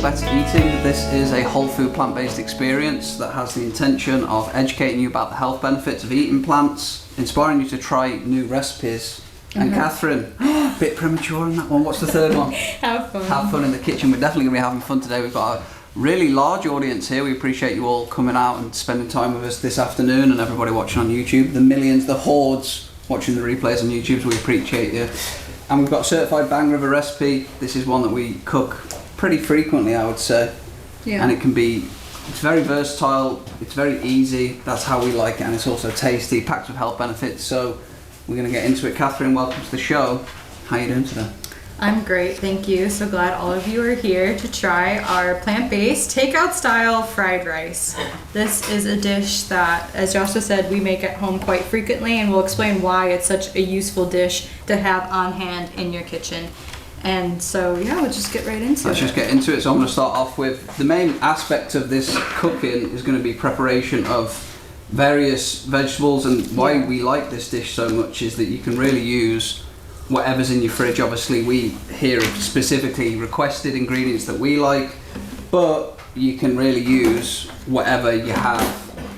Better Eating. This is a whole food plant-based experience that has the intention of educating you about the health benefits of eating plants, inspiring you to try new recipes. And Catherine, a bit premature on that one. What's the third one? Have fun. Have fun in the kitchen. We're definitely going to be having fun today. We've got a really large audience here. We appreciate you all coming out and spending time with us this afternoon, and everybody watching on YouTube. The millions, the hordes watching the replays on YouTube, so we appreciate you. And we've got a certified banger of a recipe. This is one that we cook pretty frequently, I would say. Yeah. And it's very versatile, it's very easy, that's how we like it, and it's also tasty, packed with health benefits. So we're going to get into it. Catherine, welcome to the show. How are you doing today? I'm great, thank you. So glad all of you are here to try our plant-based takeout-style fried rice. This is a dish that, as Joshua said, we make at home quite frequently, and we'll explain why it's such a useful dish to have on hand in your kitchen. And so, yeah, we'll just get right into it. Let's just get into it. So I'm going to start off with the main aspect of this cooking is going to be preparation of various vegetables, and why we like this dish so much is that you can really use whatever's in your fridge. Obviously, we here have specifically requested ingredients that we like, but you can really use whatever you have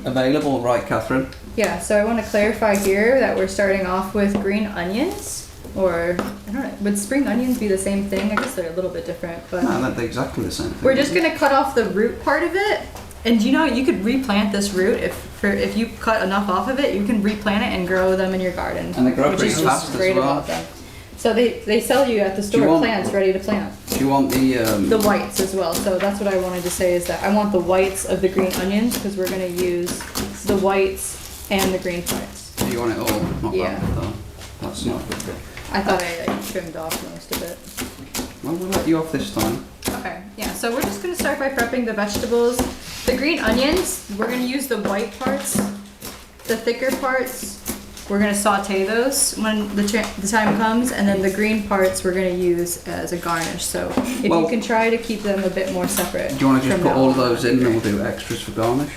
available, right, Catherine? Yeah, so I want to clarify here that we're starting off with green onions. Or, I don't know, would spring onions be the same thing? I guess they're a little bit different, but... No, they're exactly the same thing. We're just going to cut off the root part of it. And you know, you could replant this root. If you cut enough off of it, you can replant it and grow them in your garden. And they grow which pretty is fast just great as well. about them. So they sell you at the store plants ready to plant. Do you want the whites as well? So that's what I wanted to say, is that I want the whites of the green onions, because we're going to use the whites and the green parts. Do you want it all? Not Yeah. that, though. That's not good. I thought I trimmed off most of it. Well, we'll let you off this time. Okay, yeah, so we're just gonna start by prepping the vegetables. The green onions, we're gonna use the white parts. The thicker parts, we're gonna saute those when the time comes, and then the green parts we're gonna use as a garnish. So if you can try to keep them a bit more separate. Do you want to just put all of those in and great. we'll do extras for garnish?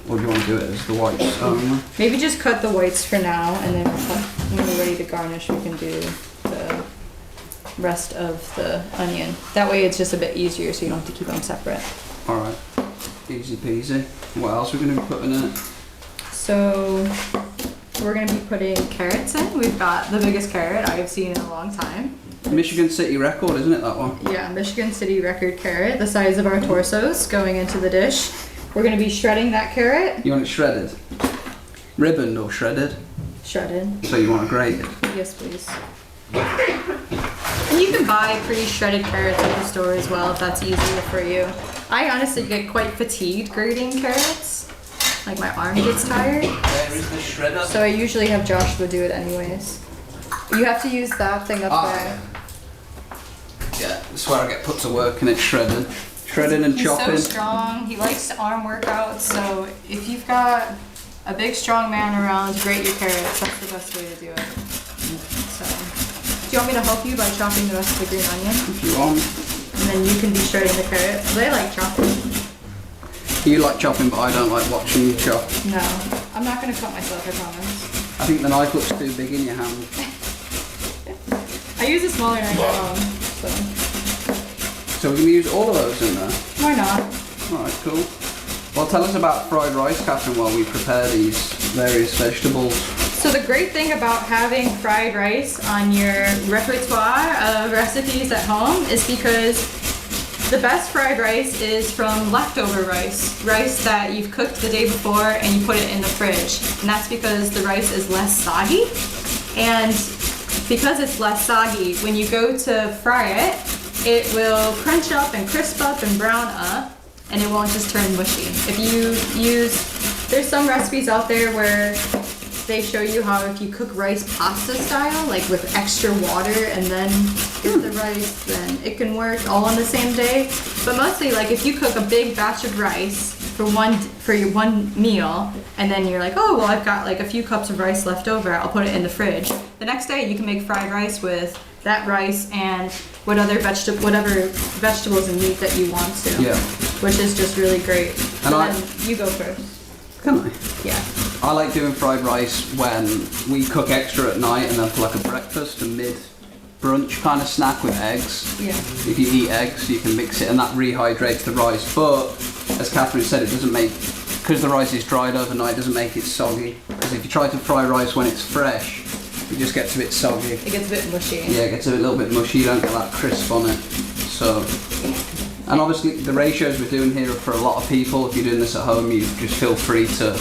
Or do you want to do it as the whites only? Maybe just cut the whites for now, and then when we're ready to garnish, we can do the rest of the onion. That way it's just a bit easier, so you don't have to keep them separate. Alright, easy peasy. What else are we going to be putting in it? So we're going to be putting carrots in. We've got the biggest carrot I've seen in a long time. Michigan City record, isn't it, that one? Yeah, Michigan City record carrot, the size of our torsos, going into the dish. We're going to be shredding that carrot. You want it shredded? Ribboned or shredded? Shredded. So you want it grated? Yes, please. And you can buy pre-shredded carrots at the store as well if that's easier for you. I honestly get quite fatigued grating carrots. Like my arm gets tired. Where is the shredder? So I usually have Joshua do it anyways. You have to use that thing up there. Yeah, that's where I get put to work, and it's shredded. Shredding and chopping. He's so strong. He likes arm workouts. So if you've got a big strong man around to grate your carrots, that's the best way to do it. So, do you want me to help you by chopping the rest of the green onion? If you want. And then you can be shredding the carrots. They like chopping. You like chopping, but I don't like watching you chop. No, I'm not going to cut myself, I promise. I think the knife looks too big in your hand. I use a smaller knife at home, so. So we're going to use all of those in there? Why not? Alright, cool. Well, tell us about fried rice, Catherine, while we prepare these various vegetables. So the great thing about having fried rice on your repertoire of recipes at home is because the best fried rice is from leftover rice. Rice that you've cooked the day before and you put it in the fridge. And that's because the rice is less soggy. And because it's less soggy, when you go to fry it, it will crunch up and crisp up and brown up, and it won't just turn mushy. If you there's some recipes out there where they show you how if you cook rice pasta style, like with extra water and then get the rice, then it can work all on the same day. But mostly, like if you cook a big batch of rice for your one meal, and then you're like, oh well, I've got like a few cups of rice left over, I'll put it in the fridge. The next day you can make fried rice with that rice and whatever vegetables and meat that you want to. Yeah. Which is just really great. And then you go first. Can I? Yeah. I like doing fried rice when we cook extra at night and then for like a breakfast, a brunch kind of snack with eggs. Yeah. If you eat eggs, you can mix it and that rehydrates the rice. But as Catherine said, it doesn't make, because the rice is dried overnight, it doesn't make it soggy. Because if you try to fry rice when it's fresh, it just gets a bit soggy. It gets a bit mushy. Yeah, it gets a little bit mushy, you don't get that crisp on it. So, and obviously the ratios we're doing here are for a lot of people. If you're doing this at home, you just feel free to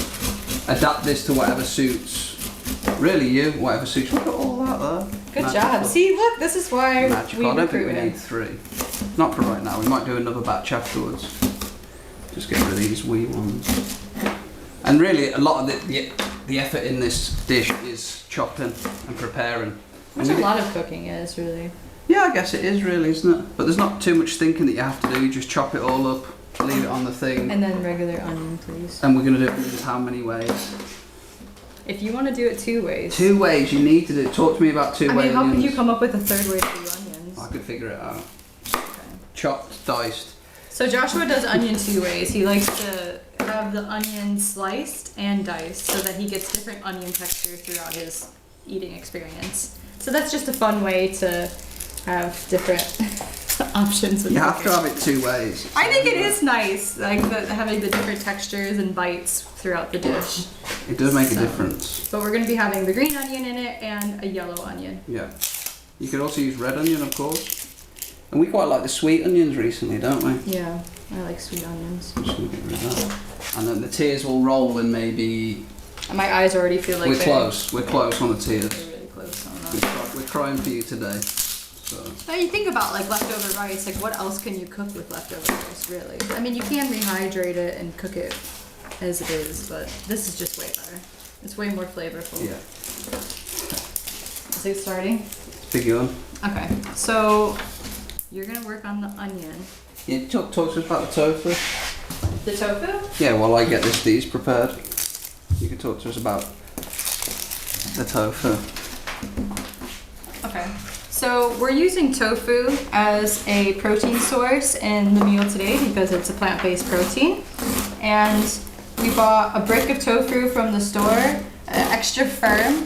adapt this to whatever suits, really you, whatever suits. Look at all that there. Good Magical. job. See, look, this is why Magical. I don't think we need 3. Not for right now, we might do another batch afterwards. Just get rid of these wee ones. And really, a lot of the effort in this dish is chopping and preparing. Which a lot of cooking is, really. Yeah, I guess it is really, isn't it? But there's not too much thinking that you have to do. You just chop it all up, leave it on the thing. And then regular onion, please. And we're going to do it how many ways? If you want to do it 2 ways. 2 ways, you need to do it. Talk to me about 2 ways. I mean, how could you come up with a 3rd way to do onions? I could figure it out. Okay. Chopped, diced. So Joshua does onion 2 ways. He likes to have the onion sliced and diced so that he gets different onion texture throughout his eating experience. So that's just a fun way to have different options. With You have to have it 2 ways. I think it is nice, like having the different textures and bites throughout the dish. It does make a difference. But we're going to be having the green onion in it and a yellow onion. Yeah. You could also use red onion, of course. And we quite like the sweet onions recently, don't we? Yeah, I like sweet onions. I'm just going to get rid of that. And then the tears will roll in maybe... My eyes already feel like we're close on the tears. They're really close on that. We're crying for you today. So. Now you think about like leftover rice, like what else can you cook with leftover rice, really? I mean, you can rehydrate it and cook it as it is, but this is just way better. It's way more flavorful. Yeah. Is it starting? Big one. Okay, so you're gonna work on the onion. Yeah, talk to us about the tofu. The tofu? Yeah, while I get these prepared, you can talk to us about the tofu. Okay. So we're using tofu as a protein source in the meal today because it's a plant-based protein. And we bought a brick of tofu from the store, extra firm.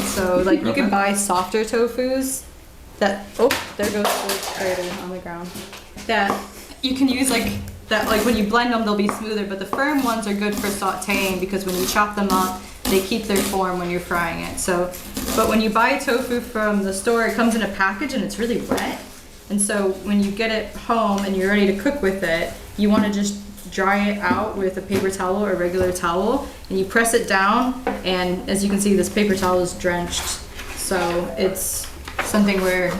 So like you can buy softer tofus that, oh, there goes the grater on the ground. That you can use like when you blend them they'll be smoother, but the firm ones are good for sauteing because when you chop them up, they keep their form when you're frying it. So, but when you buy tofu from the store, it comes in a package and it's really wet. And so when you get it home and you're ready to cook with it, you want to just dry it out with a paper towel or a regular towel, and you press it down, and as you can see, this paper towel is drenched. So it's something where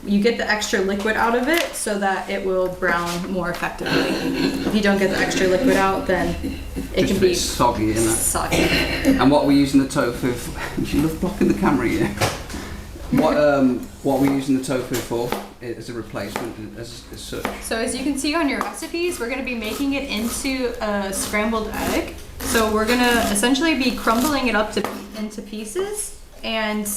you get the extra liquid out of it so that it will brown more effectively. If you don't get the extra liquid out, then it can be soggy, isn't it? Soggy. And what we're using the tofu for, you love blocking the camera here. What we're using the tofu for as a replacement as such. So as you can see on your recipes, we're going to be making it into a scrambled egg. So we're going to essentially be crumbling it up into pieces and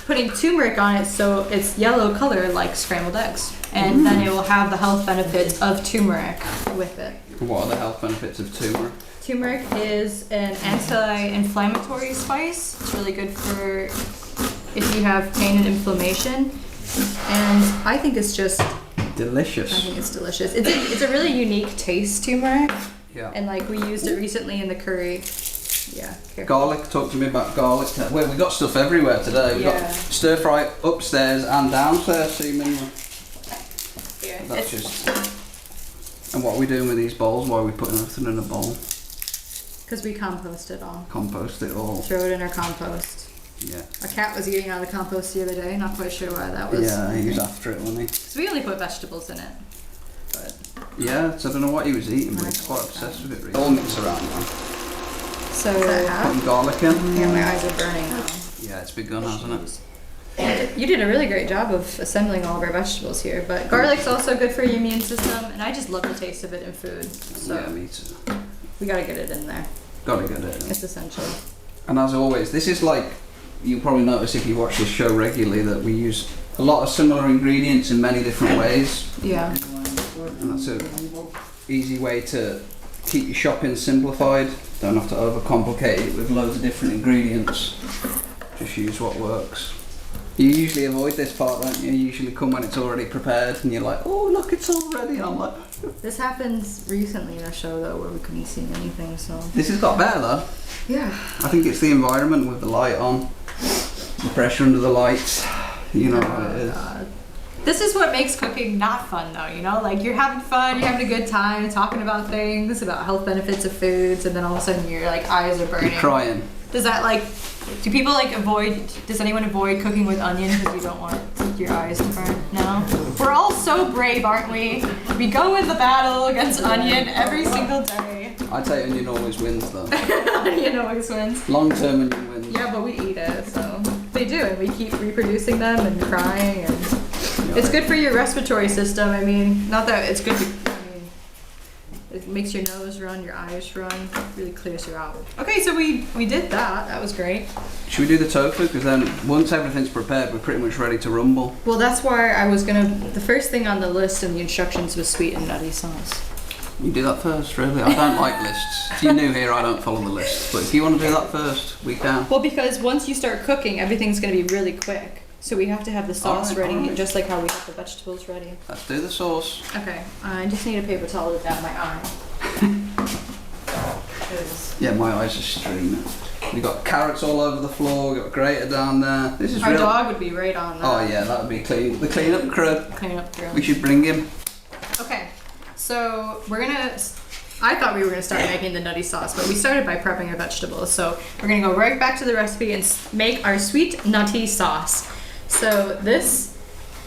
putting turmeric on it so it's yellow color like scrambled eggs. And then it will have the health benefits of turmeric with it. What are the health benefits of turmeric? Turmeric is an anti-inflammatory spice. It's really good for if you have pain and inflammation. And I think it's just delicious. I think it's delicious. It's a really unique taste, turmeric. Yeah. And like we used it recently in the curry. Yeah. Careful. Garlic. Talk to me about garlic. Well, we got stuff everywhere today. We got stir fry upstairs and downstairs, seemingly. Yeah. That's just. And what are we doing with these bowls? Why are we putting everything in a bowl? Because we compost it all. Compost it all. Throw it in our compost. Yeah. Our cat was eating out of the compost the other day. Not quite sure why that was. Yeah, he was after it, wasn't he? Because we only put vegetables in it. But yeah, so I don't know what he was eating, but he's quite obsessed with it. Really. All mix around now. So putting garlic in. Yeah, my eyes are burning now. Yeah, it's begun, hasn't it? You did a really great job of assembling all of our vegetables here, but garlic's also good for your immune system, and I just love the taste of it in food. So yeah, me too. We gotta get it in there. Gotta get it in. It's essential. And as always, this is like, you'll probably notice if you watch this show regularly that we use a lot of similar ingredients in many different ways. Yeah. And that's an easy way to keep your shopping simplified. Don't have to overcomplicate it with loads of different ingredients. Just use what works. You usually avoid this part, don't you? You usually come when it's already prepared and you're like, oh look, it's all ready. And I'm like... This happens recently in a show though where we couldn't see anything, so... This has got better though. Yeah. I think it's the environment with the light on, the pressure under the lights, you know what it is. God. This is what makes cooking not fun though, you know? Like you're having fun, you're having a good time, talking about things, about health benefits of foods, and then all of a sudden your like eyes are burning. You're crying. Does that like, do people like does anyone avoid cooking with onion because you don't want your eyes to burn? No? We're all so brave, aren't we? We go in the battle against onion every single day. I'd say onion always wins though. Onion always wins. Long-term onion wins. Yeah, but we eat it, so. They do, and we keep reproducing them and crying, and it's good for your respiratory system. I mean, not that it's good for, I mean, it makes your nose run, your eyes run, really clears you out. Okay, so we did that. That was great. Should we do the tofu? Because then once everything's prepared, we're pretty much ready to rumble. Well, that's why I was the first thing on the list in the instructions was sweet and nutty sauce. You do that first, really? I don't like lists. If you're new here, I don't follow the lists. But if you want to do that first, we can. Well, because once you start cooking, everything's going to be really quick. So we have to have the sauce ready, just like how we have the vegetables ready. Let's do the sauce. Okay, I just need a paper towel to dab my eye. Yeah, my eyes are streaming. We've got carrots all over the floor, we've got a grater down there. This is Our real. dog would be right on that. Oh yeah, that would be clean. The clean-up crew. Clean up the grill. We should bring him. Okay, so I thought we were gonna start making the nutty sauce, but we started by prepping our vegetables. So we're gonna go right back to the recipe and make our sweet nutty sauce. So this,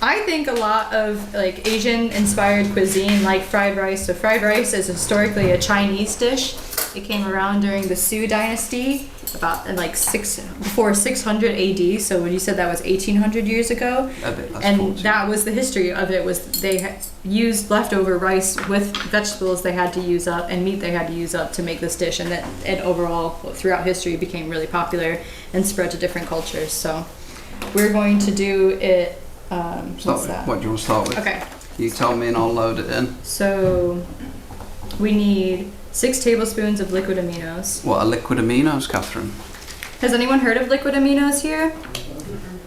I think a lot of like Asian inspired cuisine like fried rice. So fried rice is historically a Chinese dish. It came around during the Sui dynasty, about in like before 600 AD. So when you said that was 1800 years ago, A bit less. and 40. that was the history of it. Was they used leftover rice with vegetables they had to use up and meat they had to use up to make this dish, and that it overall throughout history became really popular and spread to different cultures. So we're going to do it. What's that? What do you want to start with? Okay. You tell me and I'll load it in. So we need 6 tablespoons of liquid aminos. What are liquid aminos, Catherine? Has anyone heard of liquid aminos here?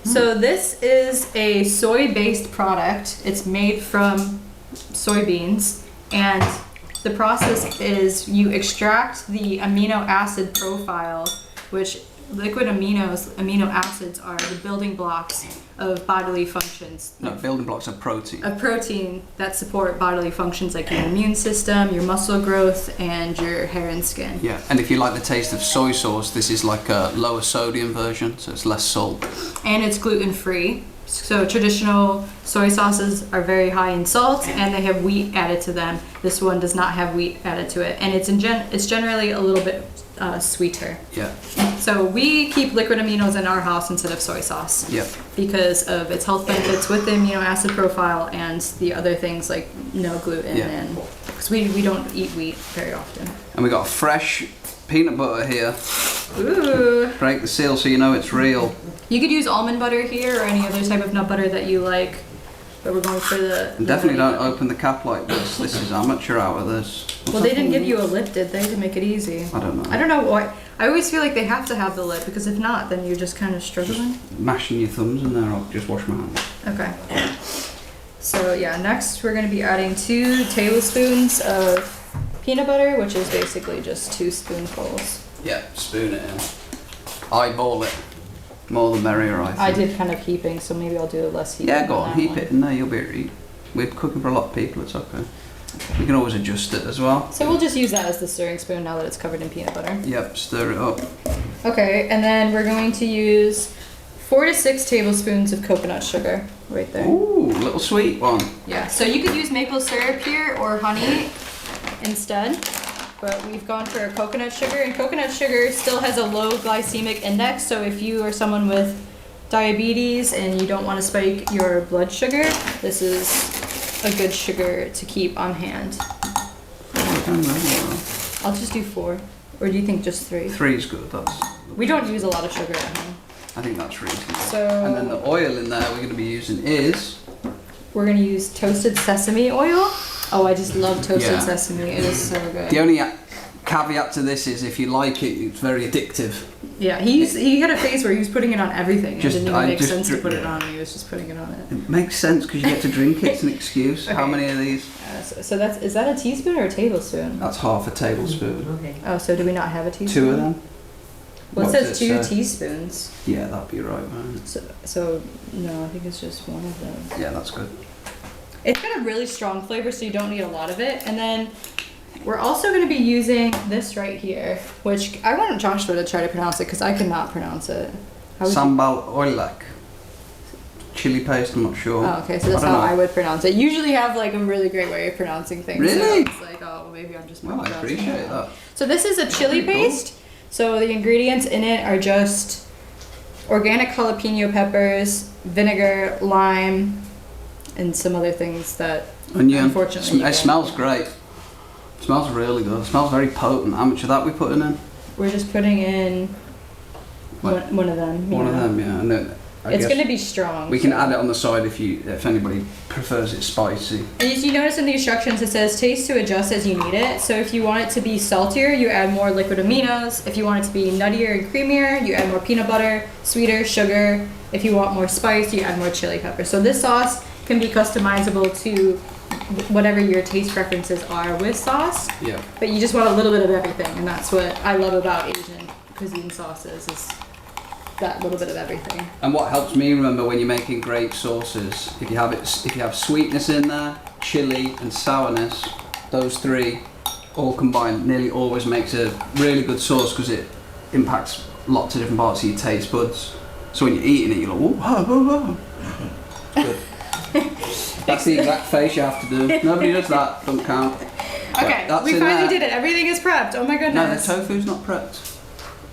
So this is a soy-based product. It's made from soybeans, and the process is you extract the amino acid profile, which liquid amino acids are the building blocks of bodily functions. No, building blocks of protein. Of protein that support bodily functions like your immune system, your muscle growth, and your hair and skin. Yeah, and if you like the taste of soy sauce, this is like a lower sodium version, so it's less salt. And it's gluten-free. So traditional soy sauces are very high in salt, and they have wheat added to them. This one does not have wheat added to it, and it's generally a little bit sweeter. Yeah. So we keep liquid aminos in our house instead of soy sauce. Yep. Because of its health benefits with the amino acid profile and the other things like no gluten, Yeah. and because we don't eat wheat very often. And we got fresh peanut butter here. Ooh. Break the seal so you know it's real. You could use almond butter here or any other type of nut butter that you like, but we're going for the... And definitely don't open the cap like this. This is amateur out of this. Well, they didn't give you a lid, did they, to make it easy? I don't know. I don't know why. I always feel like they have to have the lid, because if not, then you're just kind of struggling. Mashing your thumbs in there, I'll just wash my hands. Okay. So yeah, next we're going to be adding 2 tablespoons of peanut butter, which is basically just 2 spoonfuls. Yeah, spoon it in. Eyeball it. More the merrier, I think. I did kind of heaping, so maybe I'll do less heaping. Yeah, go on on, that heap one. it in there, you'll be able to eat. We're cooking for a lot of people, it's okay. You can always adjust it as well. So we'll just use that as the stirring spoon now that it's covered in peanut butter. Yep, stir it up. Okay, and then we're going to use 4 to 6 tablespoons of coconut sugar right there. Ooh, little sweet one. Yeah, so you could use maple syrup here or honey instead, but we've gone for coconut sugar, and coconut sugar still has a low glycemic index, so if you are someone with diabetes and you don't want to spike your blood sugar, this is a good sugar to keep on hand. Oh, done really well. I'll just do 4, or do you think just 3? 3 is good, that's... We don't use a lot of sugar at home. I think that's reasonable. So And then the oil in there we're going to be using is... we're going to use toasted sesame oil. Oh, I just love toasted Yeah. sesame. It is so good. The only caveat to this is if you like it, it's very addictive. Yeah, he had a phase where he was putting it on everything. It didn't even make sense to put it on. He was just putting it on it. It makes sense because you get to drink it. It's an excuse. Okay. How many of these? So is that a teaspoon or a tablespoon? That's half a tablespoon. Okay. Oh, so do we not have a teaspoon? 2 of them. Well, it says 2 teaspoons. Yeah, that'd be right, man. So no, I think it's just one of those. Yeah, that's good. It's got a really strong flavor, so you don't need a lot of it. And then we're also going to be using this right here, which I want Joshua to try to pronounce it because I cannot pronounce it. Sambal oilak. Chili paste, I'm not sure. Oh, okay, so that's how I would pronounce it. Usually have like a really great way of pronouncing things. Really? So it's like, oh, well, maybe I'm just Well, I appreciate that. So this is a chili paste. So the ingredients in it are just organic jalapeno peppers, vinegar, lime, and some other things that unfortunately it smells great. It smells really good. It smells very potent. How much of that we putting in? We're just putting in one of them. One of them, yeah. And it's going to be strong. We can add it on the side if anybody prefers it spicy. As you notice in the instructions, it says taste to adjust as you need it. So if you want it to be saltier, you add more liquid aminos. If you want it to be nuttier and creamier, you add more peanut butter, sweeter, sugar. If you want more spice, you add more chili pepper. So this sauce can be customizable to whatever your taste preferences are with sauce. Yeah. But you just want a little bit of everything, and that's what I love about Asian cuisine sauces is that little bit of everything. And what helps me remember when you're making great sauces, if you have sweetness in there, chili and sourness, those 3 all combined nearly always makes a really good sauce because it impacts lots of different parts of your taste buds. So when you're eating it, you're like, whoa, whoa, whoa. Good. That's the exact face you have to do. Nobody does that. Don't count. Okay, we finally did it. Everything is prepped. Oh my goodness. No, the tofu's not prepped.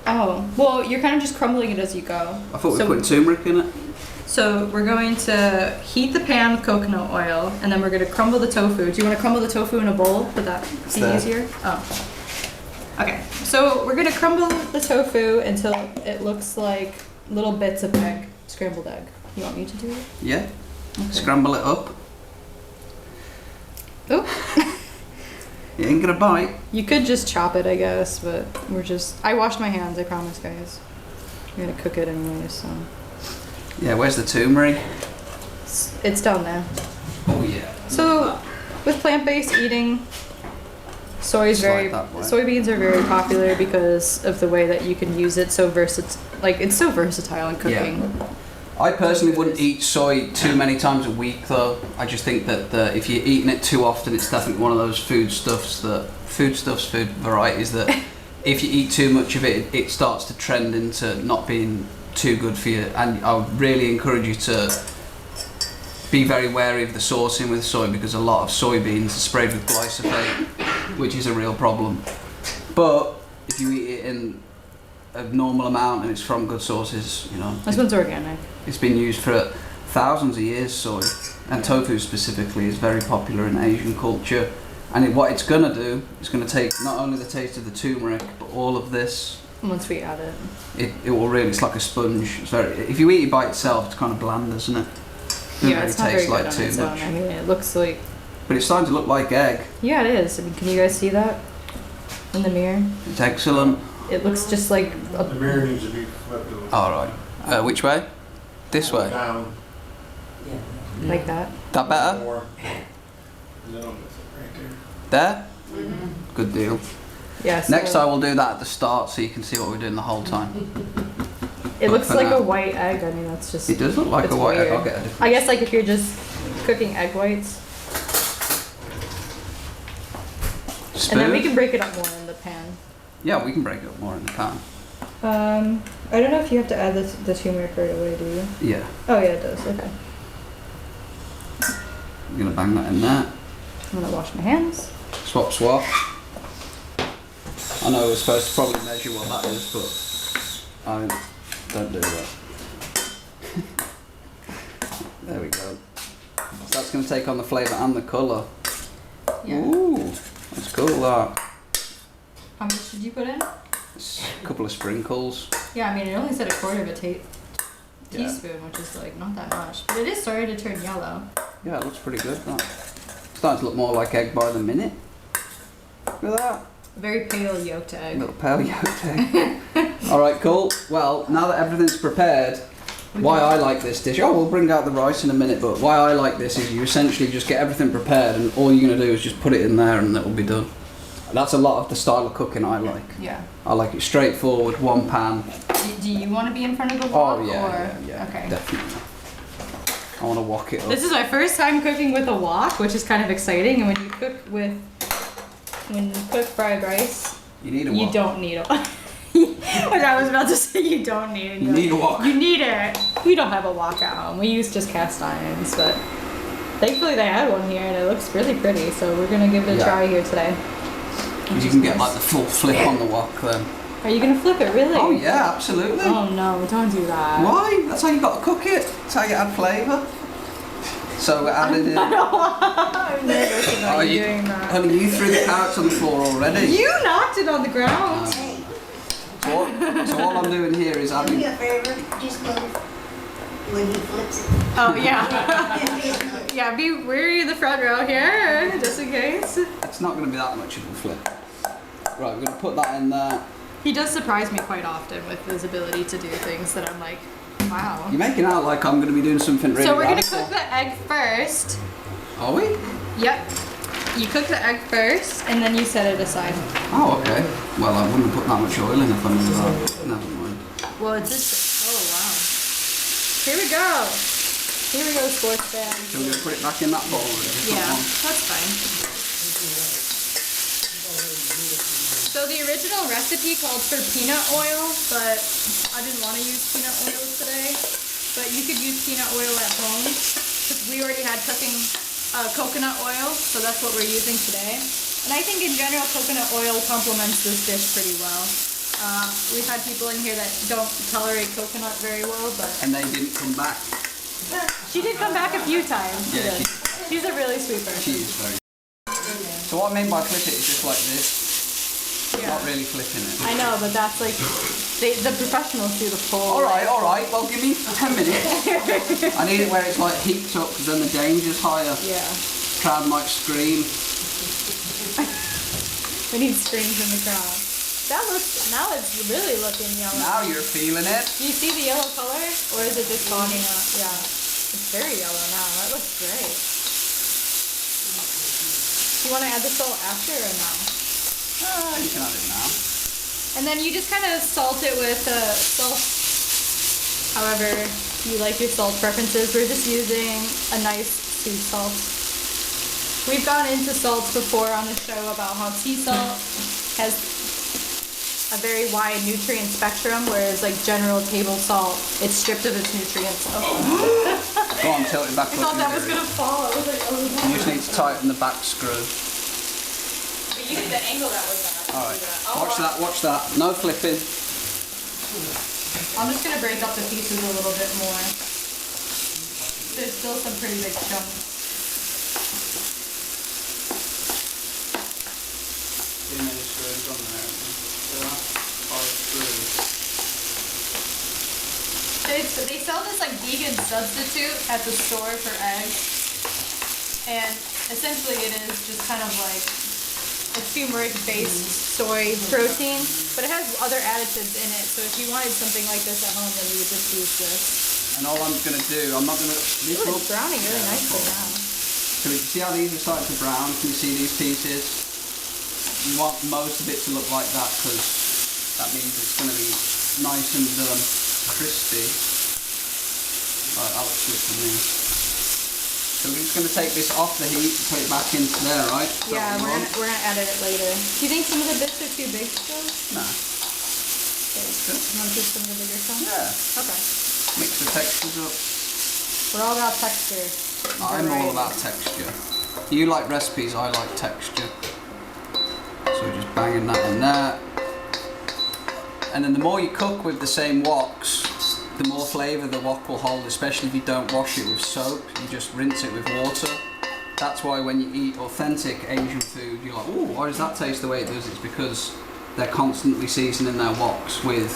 Oh, well, you're kind of just crumbling it as you go. I thought we were putting turmeric in it. So we're going to heat the pan with coconut oil, and then we're going to crumble the tofu. Do you want to crumble the tofu in a bowl? Would that be easier? Oh. Okay, so we're going to crumble the tofu until it looks like little bits of egg, scrambled egg. You want me to do it? Yeah. Okay. Scramble it up. Oh. You ain't gonna bite. You could just chop it, I guess, but I washed my hands, I promise, guys. We're gonna cook it anyway, so. Yeah, where's the turmeric? It's down there. Oh yeah. So, with plant-based eating, soybeans are very popular because of the way that you can use it. It's so versatile in cooking. Yeah. I personally wouldn't eat soy too many times a week though. I just think that if you're eating it too often, it's definitely one of those food varieties that if you eat too much of it, it starts to trend into not being too good for you. And I would really encourage you to be very wary of the sourcing with soy because a lot of soybeans are sprayed with glyphosate, which is a real problem. But if you eat it in a normal amount and it's from good sources, you know. This one's organic. It's been used for thousands of years, soy. And tofu specifically is very popular in Asian culture. And what it's gonna do is gonna take not only the taste of the turmeric, but all of this. Once we add it. It will really, it's like a sponge. It's if you eat it by itself, it's kind of bland, isn't it? Yeah, it's not very good on its own. I mean, it looks like... But it's starting to look like egg. Yeah, it is. I mean, can you guys see that in the mirror? It's excellent. It looks just like... The mirror needs to be flipped over. Alright. Which way? This way? Down. Like that. That better? More. Right there. There? Mm-hmm. Good deal. Yeah, so Next time we'll do that at the start so you can see what we're doing the whole time. It looks like a white egg. I mean, that's just... It does look like a white egg. I'll get a different... I guess like if you're just cooking egg whites. Spoon? And then we can break it up more in the pan. Yeah, we can break it up more in the pan. I don't know if you have to add the turmeric right away, do you? Yeah. Oh yeah, it does. Okay. I'm gonna bang that in there. I'm gonna wash my hands. Swap, swap. I know we're supposed to probably measure what that is, but I don't do that. There we go. So that's gonna take on the flavour and the colour. Yeah. Ooh, that's cool. That. How much did you put in? A couple of sprinkles. Yeah, I mean, it only said a quarter of a teaspoon, which is like not that much, but it is starting to turn yellow. Yeah, it looks pretty good. That. It's starting to look more like egg by the minute. Look at that. Very pale yolked egg. Little pale yolk egg. Alright, cool. Well, now that everything's prepared, why I like this dish, we'll bring out the rice in a minute, but why I like this is you essentially just get everything prepared and all you're going to do is just put it in there and it'll be done. That's a lot of the style of cooking I like. Yeah. I like it straightforward, one pan. Do you want to be in front of the wok? Oh yeah, yeah, Okay. definitely. I want to wok it up. This is my first time cooking with a wok, which is kind of exciting. And when you cook fried rice, You need a you wok. don't need a wok. Which I was about to say, you don't need it. You need a wok. You need it. We don't have a wok at home. We use just cast irons, but thankfully they had one here and it looks really pretty. So we're gonna give it a try here today. You can get like the full flip on the wok then. Are you gonna flip it, really? Oh yeah, absolutely. Oh no, don't do that. Why? That's how you got to cook it. That's how you add flavour. So we're adding in. I'm nervous about you doing that. Honey, you threw the carrots on the floor already. You knocked it on the ground. So all I'm doing here is Do adding. me a favor, just go when he flips it. Oh yeah. Yeah, be wary of the front row here, just in case. It's not going to be that much of a flip. Right, we're going to put that in there. He does surprise me quite often with his ability to do things that I'm like, wow. You're making out like I'm going to be doing something really So we're gonna radical. cook the egg first. Are we? Yep. You cook the egg first, and then you set it aside. Oh, okay. Well, I wouldn't have put that much oil in if I knew that. Never mind. Well, it's just. Oh wow. Here we go. Here we go, sports fan. So we're going to put it back in that bowl? Or a different Yeah, one? that's fine. So the original recipe called for peanut oil, but I didn't want to use peanut oil today. But you could use peanut oil at home, because we already had cooking coconut oil, so that's what we're using today. And I think in general coconut oil complements this dish pretty well. We've had people in here that don't tolerate coconut very well, but And they didn't come back. she did come back a few times. She Yeah, did. She's a really sweet person. She is very. So what I mean by flip it is just like this. Yeah. Not really flipping it. I know, but that's like the professionals do the full. All right. Well, give me 10 minutes. I need it where it's like heats up because then the danger's higher. Yeah. Crowd might scream. We need screams in the crowd. That looks, now it's really looking yellow. Now you're feeling it. Do you see the yellow color? Or is it just fogging up? Yeah. It's very yellow now. That looks great. Do you want to add the salt after or now? You can add it now. And then you just kind of salt it with salt, however you like your salt preferences. We're just using a nice sea salt. We've gone into salts before on the show about how sea salt has a very wide nutrient spectrum, whereas like general table salt, it's stripped of its nutrients. Oh. Go on, tilt it back I up. thought that was gonna fall. I was like, oh no. You just need to tighten the back screw. But you did the angle that was at. Alright, watch that. No flipping. I'm just gonna break up the pieces a little bit more. There's still some pretty big chunks. Too many screws on there. There are 5 screws. They sell this like vegan substitute at the store for eggs. And essentially it is just kind of like a turmeric-based soy protein, but it has other additives in it. So if you wanted something like this at home, then you would just use this. And all I'm going to do, I'm not going to... Ooh, it's browning really nicely now. So you see how these are starting to brown? Can you see these pieces? You want most of it to look like that because that means it's going to be nice and crispy. Right, that looks good to me. So we're just going to take this off the heat and put it back into there, right? Is that Yeah, what you we're want? gonna edit it later. Do you think some of the bits are too big still? No. Okay. Good. You want to do some of the bigger chunks? Yeah. Okay. Mix the textures up. We're all about texture. I'm all Variety. about texture. You like recipes, I like texture. So we're just banging that in there. And then the more you cook with the same woks, the more flavour the wok will hold, especially if you don't wash it with soap. You just rinse it with water. That's why when you eat authentic Asian food, you're like, oh, why does that taste the way it does? It's because they're constantly seasoning their woks with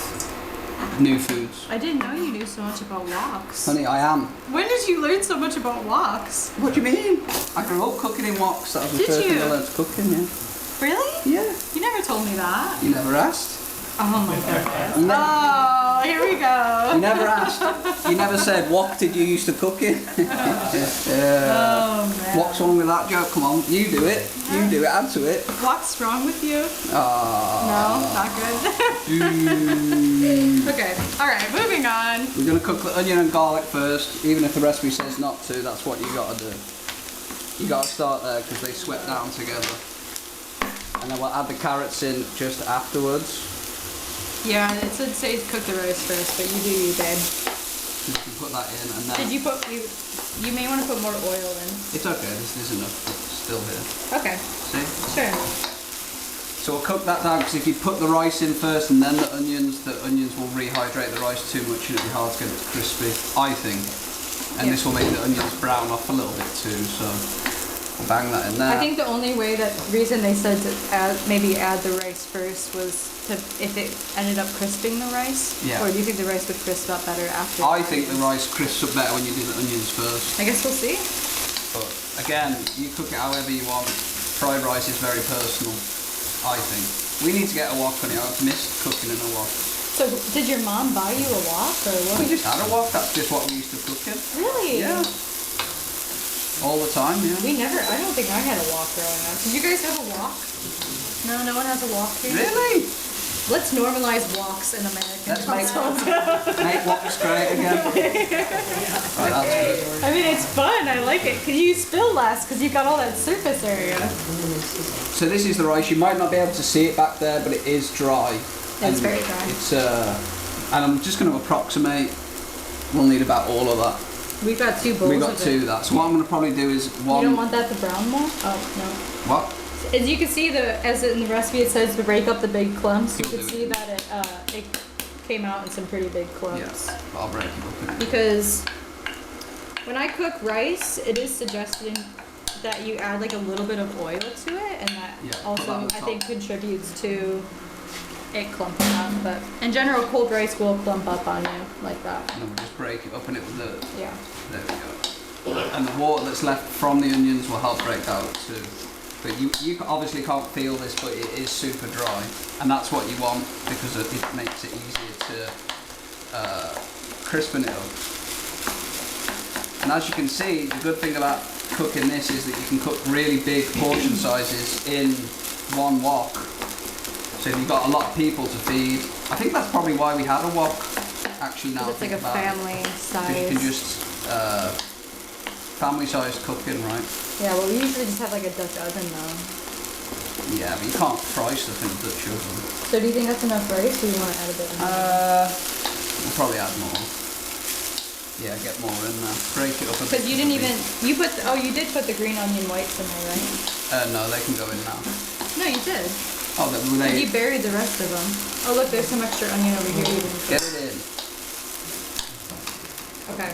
new foods. I didn't know you knew so much about woks. Honey, I am. When did you learn so much about woks? What do you mean? I grew up cooking in woks. That was the Did first thing you? I learned to cook in, yeah. Really? Yeah. You never told me that. You never asked. Oh my goodness. You, Oh, here we go. you never asked. You never said, what did you used to cook in? Oh man. What's wrong with that joke? Come on, you do it. You do it, add to it. What's wrong with you? Ah. No, not good. Okay, alright, moving on. We're going to cook the onion and garlic first. Even if the recipe says not to, that's what you got to do. You got to start there because they sweat down together. And then we'll add the carrots in just afterwards. Yeah, it said say cook the rice first, but you do you, babe. You can put that in and then... Did you put, you may want to put more oil in. It's okay, this is enough. It's still here. Okay, See? sure. So we'll cook that down because if you put the rice in first and then the onions will rehydrate the rice too much and it'll be hard to get it crispy, I think. And Yeah. this will make the onions brown off a little bit too, so we'll bang that in there. I think the only reason they said to maybe add the rice first was if it ended up crisping the rice. Yeah. Or do you think the rice would crisp up better after? I think the rice crisps up better when you do the onions first. I guess we'll see. But again, you cook it however you want. Fried rice is very personal, I think. We need to get a wok on it. I've missed cooking in a wok. So did your mom buy you a wok or what? We just had a wok. That's just what we used to cook in. Really? Yeah. All the time, yeah. I don't think I had a wok growing up. Did you guys have a wok? No, no one has a wok here? Really? Let's normalize woks in American Let's make households. make woks great again. Right, that's good. I mean, it's fun. I like it. Because you spill less because you've got all that surface area. So this is the rice. You might not be able to see it back there, but it is dry. It's very dry. It's and I'm just going to approximate. We'll need about all of that. We've got 2 bowls We've got of 2 it. of that. So what I'm going to probably do is one. You don't want that to brown more? Oh, no. What? As you can see, as in the recipe, it says to rake up the big clumps. You You'll can do see it. that it came out in some pretty big clumps. Yes. I'll break it up. Because when I cook rice, it is suggested that you add like a little bit of oil to it, and that Yeah, put also that on I the top. think contributes to it clumping up. But in general, cold rice will clump up on you like that. And then we'll just break it up and it will do. Yeah. There we go. And the water that's left from the onions will help break that up too. But you obviously can't feel this, but it is super dry, and that's what you want because it makes it easier to crispen it up. And as you can see, the good thing about cooking this is that you can cook really big portion sizes in one wok. So if you've got a lot of people to feed, I think that's probably why we had a wok. Actually, now I It's like think a about it. family Because you can size. just family-sized cooking, right? Yeah, well, we usually just have like a Dutch oven though. Yeah, but you can't fry stuff in a Dutch oven. So do you think that's enough rice, or do you want to add a bit more? We'll probably add more. Yeah, get more in there. Break it up a bit. Because you didn't even, you did put the green onion whites in there, right? No, they can go in now. No, you did. Oh, were And they? you buried the rest of them. Oh look, there's some extra onion over here you didn't put. Get it in. Okay.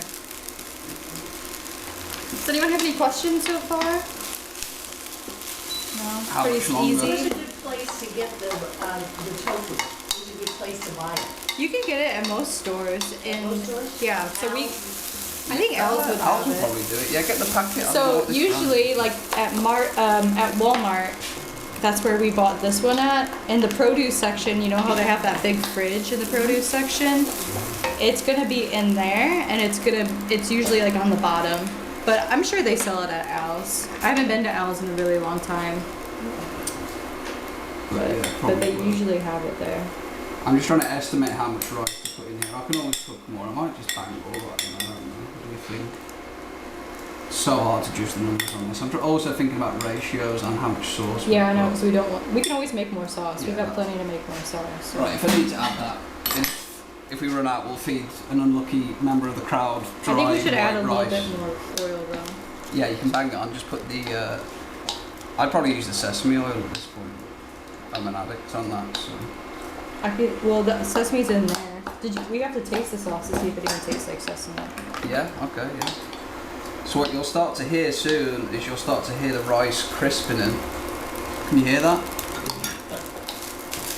Does anyone have any questions so far? No? How Pretty much longer? Where's easy? a good place to get the tofu? Where's a good place to buy it? You can get it at most stores. Most stores? Yeah, so I think Al's would I'll have it. probably do it. Yeah, get the packet. I don't know So what this usually, like at Walmart, that's where we bought this one at. In the produce section, you know how they have that big fridge in the produce section? It's gonna be in there, and it's usually like on the bottom. But I'm sure they sell it at Al's. I haven't been to Al's in a really long time, but they probably. usually have it there. I'm just trying to estimate how much rice to put in here. I can always cook more. I might just bang it all right in. I don't know. What do you think? It's so hard to juice the numbers on this. I'm also thinking about ratios and how much sauce. Yeah, I we know, put. because we can always make more sauce. We've Yeah, got plenty to make more sauce. So. Right, if I need to add that, if we run out, we'll feed an unlucky member of the crowd dry I think we should add a white little rice. bit more oil though. Yeah, you can bang it on. Just put the. I'd probably use the sesame oil at this point. I'm an addict on that, so. Well, the sesame's in there. We have to taste the sauce to see if it even tastes like sesame. Yeah. Okay. Yeah. So what you'll start to hear soon is you'll start to hear the rice crisping. Can you hear that?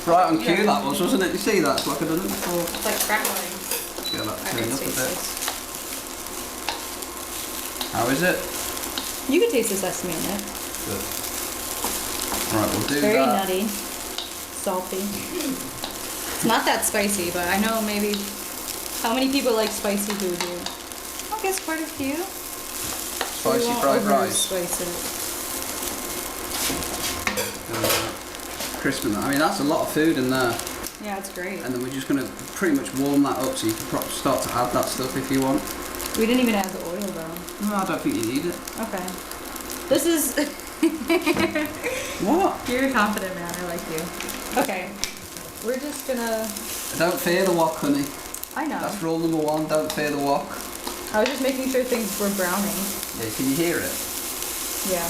Right on cue that was, wasn't it? You see that? It's like I've done it before. It's like crackling. Get that I turned can up a taste bit. this. How is it? You can taste the sesame in it. Good. Alright, we'll do Very that. nutty, salty. It's not that spicy, but I know maybe how many people like spicy food here. I guess quite a few. Spicy fried rice. Spice it. Crisp in that. I mean, that's a lot of food in there. Yeah, it's great. And then we're just going to pretty much warm that up so you can start to add that stuff if you want. We didn't even add the oil though. No, I don't think you need it. Okay. This is... What? You're a confident man, I like you. Okay. We're just gonna... Don't fear the wok, honey. I know. That's rule number 1, don't fear the wok. I was just making sure things were browning. Yeah, can you hear it? Yeah.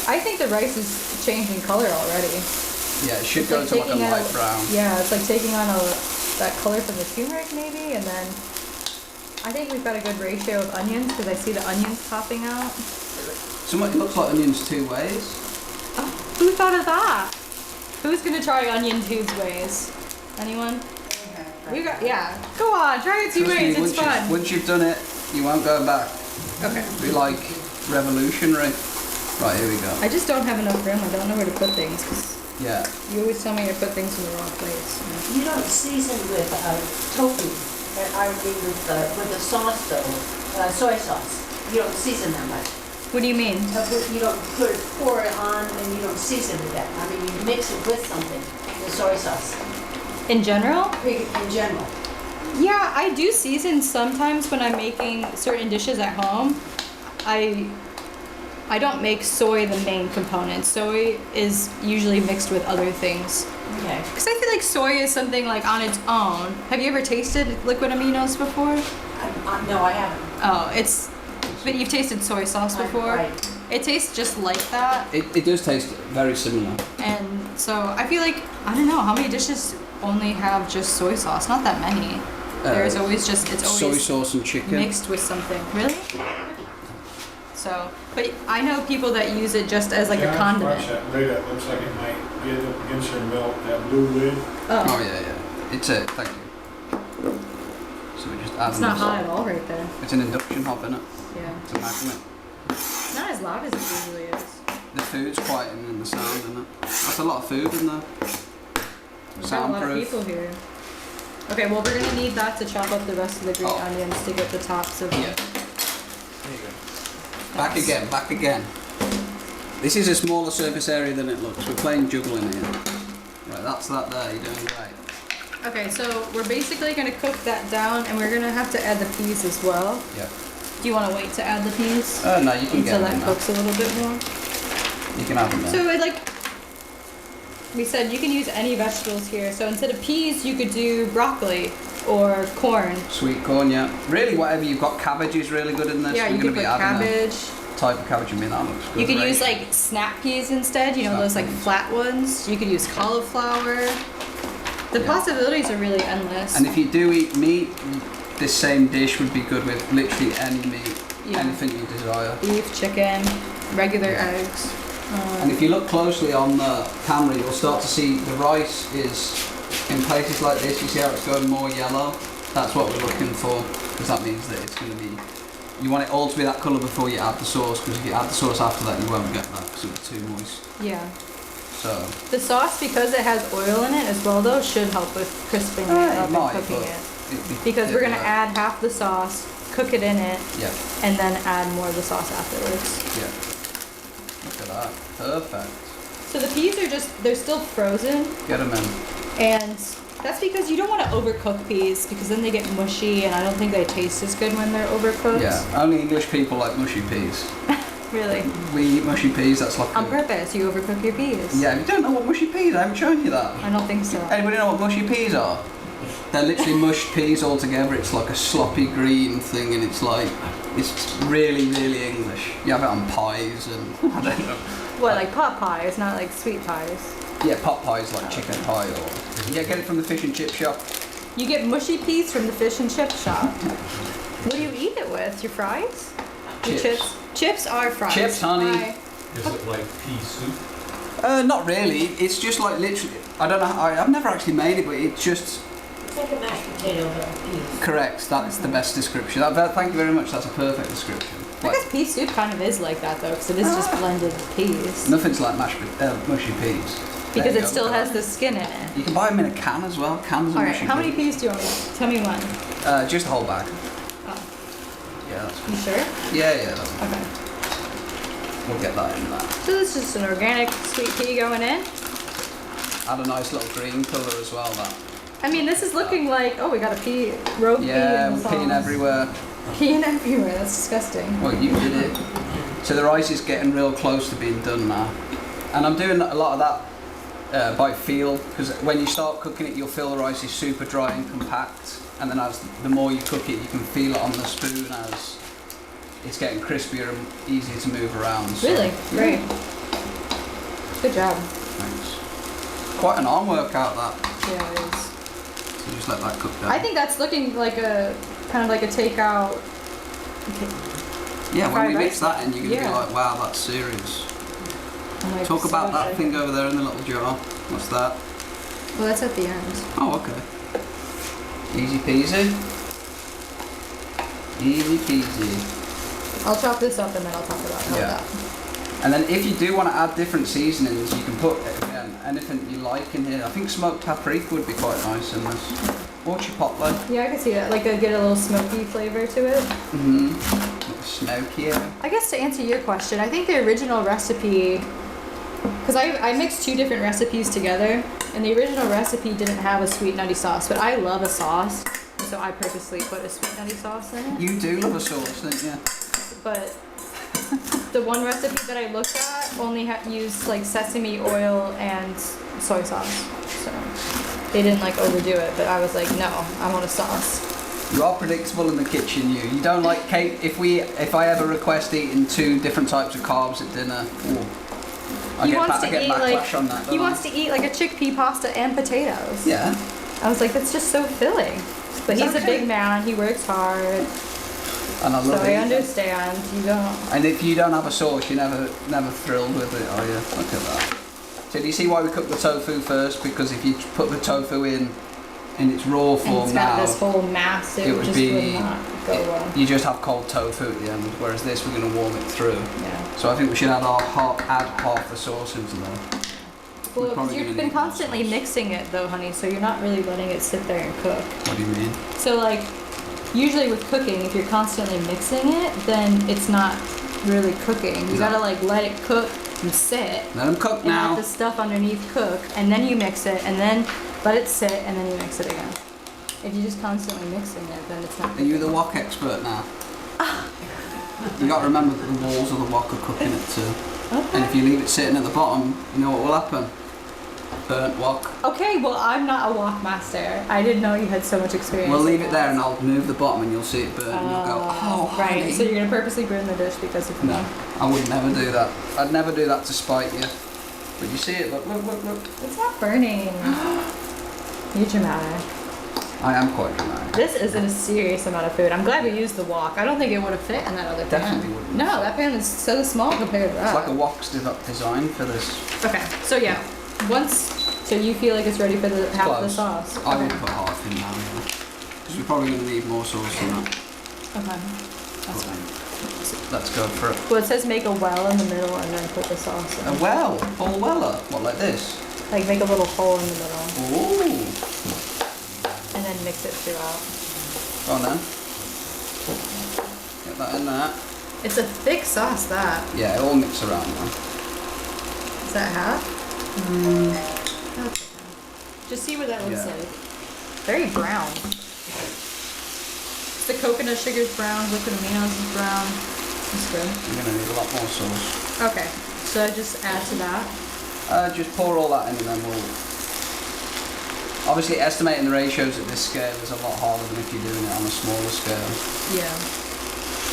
I think the rice is changing color already. Yeah, it should It's go like to like a taking light out- brown. Yeah, it's like taking on that color from the turmeric maybe, and then I think we've got a good ratio of onions because I see the onions popping out. Somewhat looks like onions 2 ways. Oh, who thought of that? Who's gonna try onion 2 ways? Anyone? Yeah. Go on, try it 2 Trust me, ways. It's fun. once you've done it, you won't go back. Okay. Be like revolutionary. Right, here we go. I just don't have enough room. I don't know where to put things because Yeah. you always tell me to put things in the wrong place. You don't season with tofu, I mean with the sauce though, soy sauce. You don't season that much. What do you mean? You don't pour it on and you don't season it that. I mean, you mix it with something, the soy sauce, In general? in general. Yeah, I do season sometimes when I'm making certain dishes at home. I don't make soy the main component. Soy is usually mixed with other things. Okay. Because I feel like soy is something like on its own. Have you ever tasted liquid aminos before? No, I haven't. Oh, but you've tasted soy sauce before? Right. It tastes just like that. It does taste very similar. And so I feel like, I don't know, how many dishes only have just soy sauce? Not that many. There's always just, it's soy always sauce and chicken. mixed with something. Really? So, but I know people that use it just as like a condiment. Watch that lid, that looks like it might get up against your milk, that blue lid. Oh yeah. It's a, thank you. So we just add It's not hot at all right there. It's an induction hob, isn't it? Yeah. It's a magnet. Not as loud as it usually is. The food's quieting in the sound, isn't it? That's a lot of food in there. We've got a lot of Soundproof. people here. Okay, well we're gonna need that to chop up the rest of the green Oh. onions to get the tops of Yeah. There you go. Back again, back again. This is a smaller surface area than it looks. We're playing juggling here. Right, that's that there. You're doing great. Okay, so we're basically gonna cook that down, and we're gonna have to add the peas as well. Yeah. Do you want to wait to add the peas No, you can get until them that in there. cooks a little bit more? You can have them there. So we said you can use any vegetables here. So instead of peas, you could do broccoli or corn. Sweet corn, yeah. Really, whatever you've got. Cabbage is really good in this. Yeah, We're you gonna could be put adding cabbage. a type of cabbage. I mean, that looks good. You could right? use like snap peas instead. You know, Snap those like peas. flat ones. You could use cauliflower. The Yeah. possibilities are really endless. And if you do eat meat, this same dish would be good with literally any meat, Yeah. anything you desire. Beef, chicken, regular eggs. And if you look closely on the camera, you'll start to see the rice is in places like this. You see how it's going more yellow? That's what we're looking for, because that means that it's going to be. You want it all to be that colour before you add the sauce, because if you add the sauce after that, you won't get that because it'll be too moist. Yeah. So The sauce, because it has oil in it as well, though, should help with crisping it up and cooking it. Because we're gonna add half the sauce, cook it in it, Yeah, and then add more of the sauce afterwards. yeah. Look at that. Perfect. So the peas are they're still frozen, Get them in. and that's because you don't want to overcook peas because then they get mushy, and I don't think they taste as good when they're overcooked. Yeah, only English people like mushy peas. Really? We eat mushy peas, that's like On purpose, you overcook your peas. Yeah, you don't know what mushy peas are, I haven't shown you that. I don't think so. Anybody know what mushy peas are? They're literally mushed peas all together. It's like a sloppy green thing, and it's really, really English. You have it on pies and I don't know. What, like pot pies, not like sweet pies? Yeah, pot pies like chicken pie or yeah, get it from the fish and chip shop. You get mushy peas from the fish and chip shop. What do you eat it with? Your fries? Your Chips. chips? Chips are fries. Chips, honey. Why? Is it like pea soup? Not really. It's just like literally. I don't know. I've never actually made it, but it's just It's like a mashed potato with peas. correct. That's the best description. Thank you very much. That's a perfect description. I guess pea soup kind of is like that though, because it is just blended peas. Nothing's like mushy peas. There Because you it go, still look at has that. the skin in it. You can buy them in a can as well. Cans of All right, mushy how many peas do you want me? Tell me one. Just a whole bag. Oh, Yeah, that's you sure? yeah, that's Okay. we'll get that in there. So this is just an organic sweet pea going in. Add a nice little green colour as well. That. I mean, this is looking like, oh, we got a pea, rogue pea Yeah, in the we're peeing sauce. everywhere. Peeing everywhere, that's disgusting. Well, you did it. So the rice is getting real close to being done now, and I'm doing a lot of that by feel, because when you start cooking it, you'll feel the rice is super dry and compact, and then as the more you cook it, you can feel it on the spoon as it's getting crispier and easier to move around. So, Really? Great. Good job. Thanks. Quite an arm workout that. Yeah, it is. So just let that cook down. I think that's looking like a, kind of like a takeout. Yeah, when fried we mix rice. that in, you're gonna Yeah. be like, wow, that's serious. I'm like, Talk so about that excited. thing over there in the little jar. What's that? Well, that's at the end. Oh, okay. Easy peasy. Easy peasy. I'll chop this up and then I'll talk about all Yeah. that. And then if you do want to add different seasonings, you can put anything you like in here. I think smoked paprika would be quite nice in this. Or chipotle. Yeah, I can see that. Like, get a little smoky flavor to it. Mm-hmm. Smokier. I guess to answer your question, I think the original recipe, because I mixed two different recipes together, and the original recipe didn't have a sweet nutty sauce, but I love a sauce, so I purposely put a sweet nutty sauce in it. You do love a sauce, don't you? But the one recipe that I looked at only used like sesame oil and soy sauce, so they didn't like overdo it. But I was like, no, I want a sauce. You are predictable in the kitchen, you. You don't like cake. If I ever request eating 2 different types of carbs at dinner, I get backlash on that. He wants to eat like a chickpea pasta and potatoes. Yeah. I was like, that's just so filling. But he's a big man. He works hard. And I So love I it. understand. You don't. And if you don't have a sauce, you're never thrilled with it, are you? Look at that. So do you see why we cook the tofu first? Because if you put the tofu in its raw And form it's now, got this whole mass. It would just be would not go well. you just have cold tofu at the end. Whereas this, we're going to warm it through. Yeah. So I think we should add half the sauce into there. Well, probably because gonna you've need been more constantly sauce. mixing it though, honey. So you're not really letting it sit there and cook. What do you mean? So like, usually with cooking, if you're constantly mixing it, then it's not really cooking. You No. gotta like let it cook and sit. Let them cook And let now. the stuff underneath cook, and then you mix it, and then let it sit, and then you mix it again. If you're just constantly mixing it, then it's not Are you cooking. the wok expert now? You got to remember that the walls of the wok are cooking it too. And Okay. if you leave it sitting at the bottom, you know what will happen? Burnt wok. Okay, well, I'm not a wok master. I didn't know you had so much experience. We'll leave in it there that. and I'll move the bottom and you'll see it burn and you'll go, oh, right. honey. So you're gonna purposely burn the dish because of No, me. I would never do that. I'd never do that to spite you. But you see it, look. It's not burning. You're dramatic. I am quite dramatic. This isn't a serious amount of food. I'm glad we used the wok. I don't think it would have fit in that other pan. Definitely wouldn't. No, that pan is so small compared to that. It's like a wok's designed for this. Okay, so yeah, so you feel like it's ready for the half of the Close. sauce. I would Okay. put half in now, because we're probably going to need more sauce than that. Okay, that's fine. Let's go for it. Well, it says make a well in the middle and then put the sauce in. A well, full weller. What, like this? Like make a little hole in the middle Ooh. and then mix it throughout. Go on then. Get that in there. It's a thick sauce, that. Yeah, it all mix around now. Is that half? That's okay. Just see what that looks Yeah. like. Very brown. The coconut sugar's brown, liquid aminos is brown. That's good. You're going to need a lot more sauce. Okay, so I just add to that. Just pour all that in and then we'll... Obviously estimating the ratios at this scale is a lot harder than if you're doing it on a smaller scale. Yeah.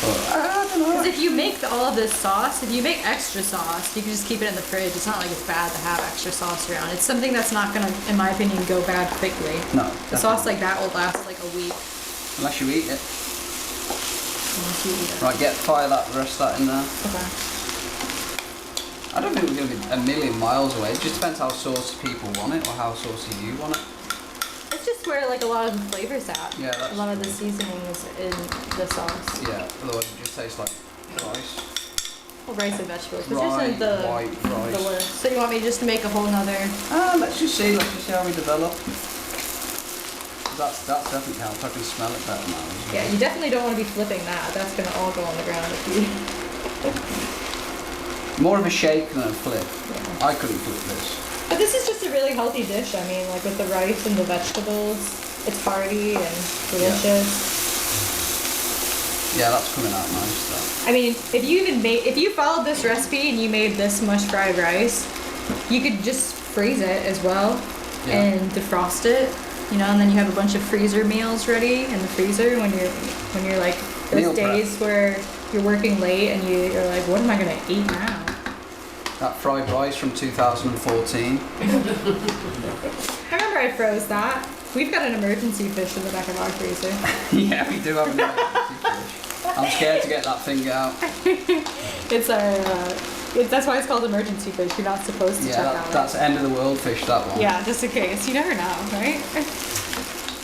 But I don't know. Because if you make all of this sauce, if you make extra sauce, you can just keep it in the fridge. It's not like it's bad to have extra sauce around. It's something that's not gonna, in my opinion, go bad quickly. No. A sauce like that will last like a week. Unless you eat it. Unless you eat it. Right, fire the rest of that in there. Okay. I don't think we're going to be a million miles away. It just depends how saucy people want it or how saucy you want it. It's just where like a lot of the flavor's at. Yeah, that's a lot of the true. seasoning is in the sauce. Yeah, otherwise it just tastes like rice. Well, rice and vegetables, but Rye, this isn't white rice. the list. So you want me just to make a whole nother? Let's just see how we develop. That's definitely helped. I can smell it better now. Yeah, you definitely don't want to be flipping that. That's gonna all go on the ground if you. More of a shake than a flip. Yeah. I couldn't flip this. But this is just a really healthy dish. I mean, like with the rice and the vegetables, it's hearty and delicious. Yeah, that's coming out nice though. I mean, if you followed this recipe and you made this much fried rice, you could just freeze it as well and defrost it. You know, and then you have a bunch of freezer meals ready in the freezer when you're like those Meal days where you're working late and you're like, what am I gonna eat now? That fried rice from 2014. I remember I froze that. We've got an emergency fish in the back of our freezer. Yeah, we do have an emergency fish. I'm scared to get that thing out. It's that's why it's called emergency fish. You're not supposed to check out. That's end of the world fish, that one. Yeah, just in case. You never know, right?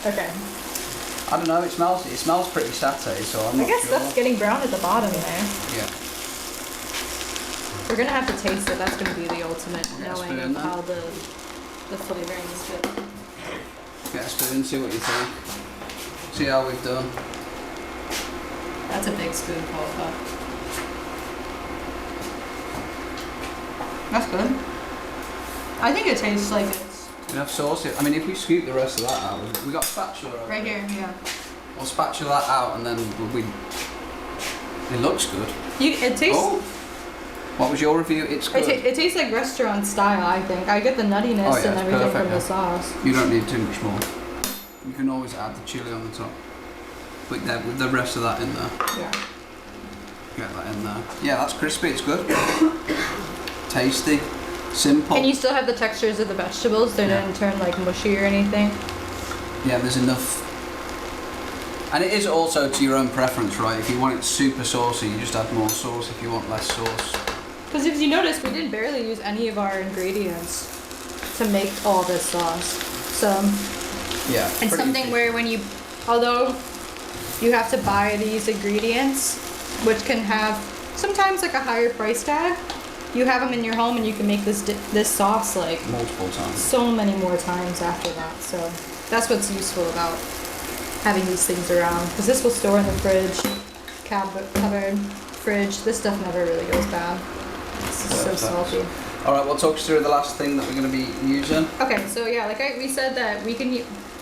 Okay. I don't know, it smells pretty satay, so I'm not I guess sure. that's getting brown at the bottom there. Yeah. We're gonna have to taste it. That's gonna be the ultimate Get a knowing spoon of then. how the flavoring is good. Get a spoon, see what you think. See how we've done. That's a big spoonful, but that's good. I think it tastes like it's Enough sauce. I mean, if we scoop the rest of that out, we got spatula over right there. here. Yeah. We'll spatula that out, and then it looks good. It tastes. Oh, what was your review? It's good. It tastes like restaurant style. I think I get the nuttiness Oh, yeah, and it's everything perfect, from the yeah. sauce. You don't need too much more. You can always add the chili on the top. With the rest of that in there. Yeah. Get that in there. Yeah, that's crispy. It's good. Tasty. Simple. And you still have the textures of the vegetables. They didn't turn like mushy or anything. Yeah, there's enough. And it is also to your own preference, right? If you want it super saucy, you just add more sauce. If you want less sauce. Because if you notice, we didn't barely use any of our ingredients to make all this sauce. So Yeah. it's pretty something easy. where although you have to buy these ingredients, which can have sometimes like a higher price tag, you have them in your home and you can make this sauce like Multiple times. so many more times after that. So that's what's useful about having these things around, because this will store in the fridge, cupboard, fridge. This stuff never really goes bad. It's so salty. All right, well, talk us through the last thing that we're going to be using. Okay, so yeah, like we said that we can.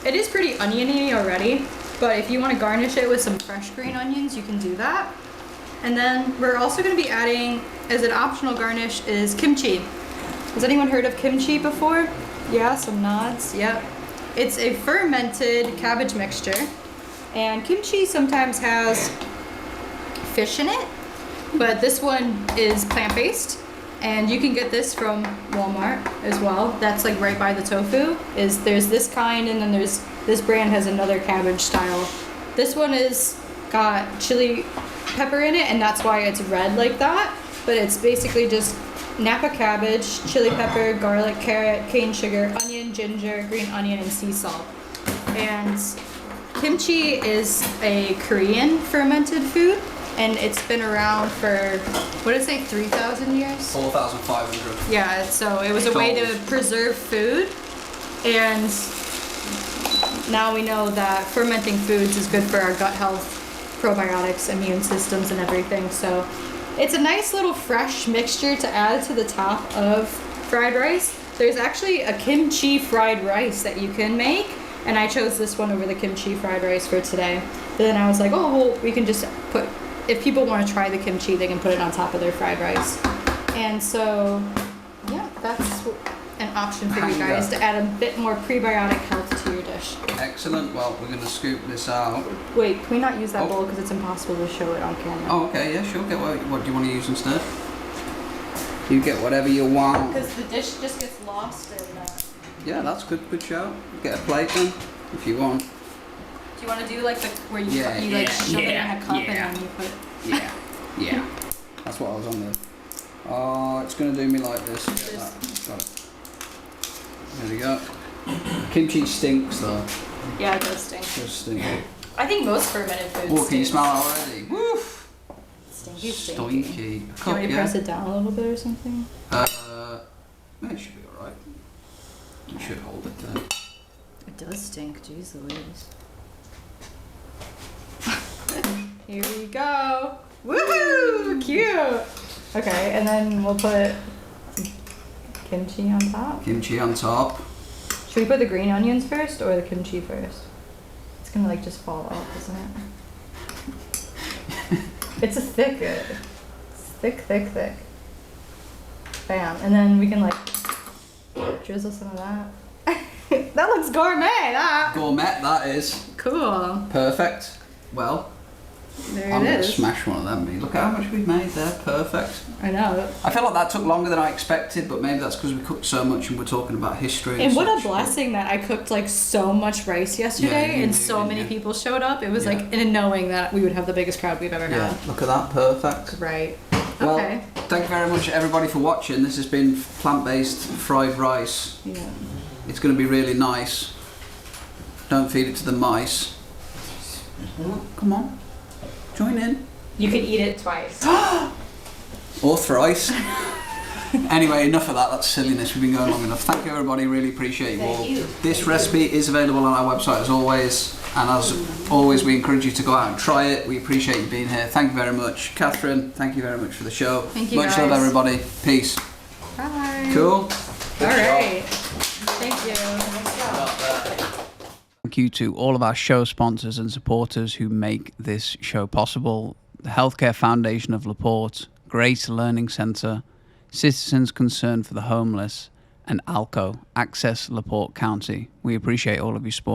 It is pretty oniony already, but if you want to garnish it with some fresh green onions, you can do that. And then we're also going to be adding, as an optional garnish, is kimchi. Has anyone heard of kimchi before? Yeah, some nods. Yep. It's a fermented cabbage mixture, and kimchi sometimes has fish in it, but this one is plant-based, and you can get this from Walmart as well. That's like right by the tofu. There's this kind, and then there's this brand has another cabbage style. This one is got chili pepper in it, and that's why it's red like that. But it's basically just Napa cabbage, chili pepper, garlic, carrot, cane sugar, onion, ginger, green onion, and sea salt. And kimchi is a Korean fermented food, and it's been around for, what did it say, 3,000 years? 4,500. Yeah, so it was a way to preserve food, and now we know that fermenting foods is good for our gut health, probiotics, immune systems, and everything. So it's a nice little fresh mixture to add to the top of fried rice. There's actually a kimchi fried rice that you can make, and I chose this one over the kimchi fried rice for today. But then I was like, oh, well, we can just put, if people want to try the kimchi, they can put it on top of their fried rice. And so, yeah, that's an option for you guys to add a bit more prebiotic health to your dish. Excellent. Well, we're going to scoop this out. Wait, can we not use that bowl because it's impossible to show it on camera? Oh, okay. Yeah, sure. Get what do you want to use instead? You get whatever you want. Because the dish just gets lost in that. Yeah, that's good. Good shout. Get a plate then, if you want. Do you want to do like where you shove it in a cup and then you put? Yeah. That's what I was on with. Oh, it's going to do me like this. Get that. Got it. There we go. Kimchi stinks though. Yeah, it does stink. It does stink. I think most fermented foods Oh, can you stink. smell it already? Woof! Stink. Stinky, stinky. Stinky. Do you want me to press it down a little bit or something? It should be alright. You should hold it there. It does stink, jeez Louise. Here we go. Woohoo! Cute! Okay, and then we'll put kimchi on top. Kimchi on top. Should we put the green onions first or the kimchi first? It's gonna like just fall off, isn't it? It's a thick, thick. Bam, and then we can like drizzle some of that. That looks gourmet, that! Gourmet, that is. Cool. Perfect. Well, There I'm it going to is. smash one of them. Look at how much we've made there. Perfect. I know. I feel like that took longer than I expected, but maybe that's because we cooked so much and we're talking about history. And what a such. blessing that I cooked like so much rice yesterday you and did, so didn't many you? people showed up. It was Yeah. like in knowing that we would have the biggest crowd we've ever Yeah, had. look at that. Perfect. Right. Well, Okay. thank you very much everybody for watching. This has been plant-based fried rice. Yeah. It's going to be really nice. Don't feed it to the mice. Come on. Join in. You can eat it twice. Or thrice. Anyway, enough of that. That's silliness. We've been going long enough. Thank you, everybody. Really appreciate you all. Thank you. This recipe is available on our website as always. And as always, we encourage you to go out and try it. We appreciate you being here. Thank you very much. Catherine, thank you very much for the show. Thank you, Much love, guys. everybody. Peace. Bye. Cool. All right. Thank you. Thank you to all of our show sponsors and supporters who make this show possible. The Healthcare Foundation of LaPorte, Grace Learning Centre, Citizens Concerned for the Homeless, and ALCO, Access LaPorte County. We appreciate all of your support.